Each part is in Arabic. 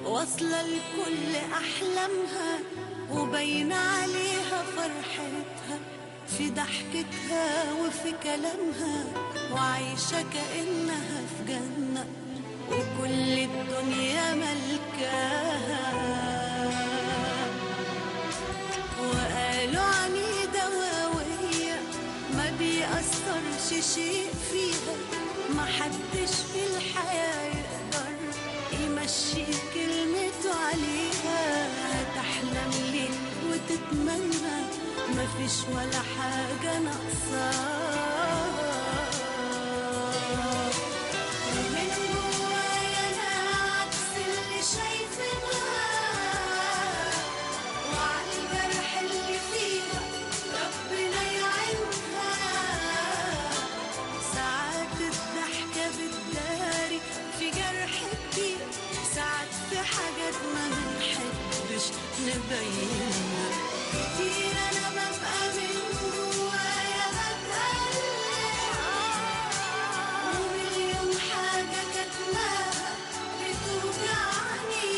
واصلة لكل أحلامها وبين عليها فرحتها في ضحكتها وفي كلامها، وعايشة كأنها في جنة وكل الدنيا ملكاها. وقالوا عنيدة وهوية ما بيأثرش شيء فيها، محدش في الحياة يقدر يمشي كلمته عليها. هتحلم ليه وتتمنى مفيش ولا حاجة ناقصاها. ومن جوايا أنا عكس اللي شايفينها، وعلى الجرح اللي فيها ربنا يعينها. ساعات الضحكة بتداري في جرح كتير، ساعات في حاجات ما بنحبش نبينها. كتير أنا ببقى من جوايا بتقلق، ومليون حاجة كاتماها بتوجعني.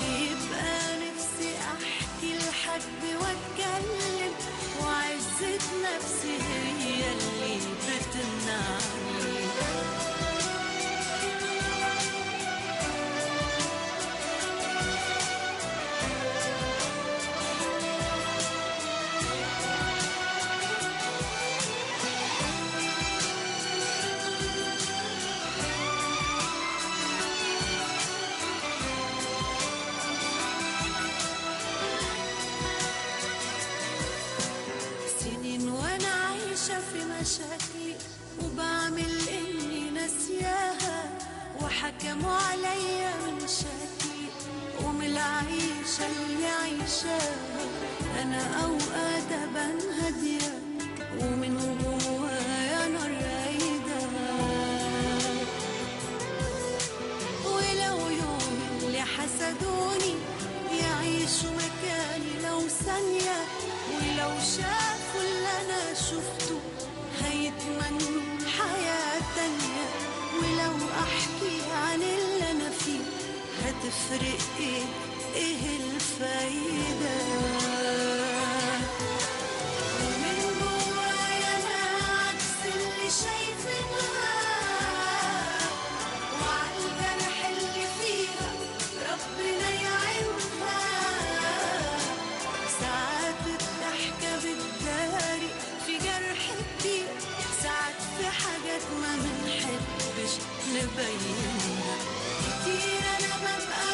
بيبقى نفسي أحكي لحد وأتكلم، وعزة نفسي هي اللي بتمنعني. سنين وانا عايشة في مشاكلي وبعمل اني ناسياها، وحكموا عليا من شكلي ومن العيشة اللي عايشاها. انا اوقات ابان هادية ومن جوايا نار رايدة، ولو يوم اللي حسدوني يعيشوا مكاني لو ثانية، ولو شافوا اللي أنا شفته هيتمنوا حياة تانية. ولو أحكي عن اللي أنا فيه هتفرق إيه الفايدة؟ ومن جوايا أنا عكس اللي شايفينها، وعلى الجرح اللي فيها ربنا يعينها. ساعات الضحكة بتداري في جرح كتير، ساعات في حاجات ما بنحبش نبينها. كتير أنا ببقى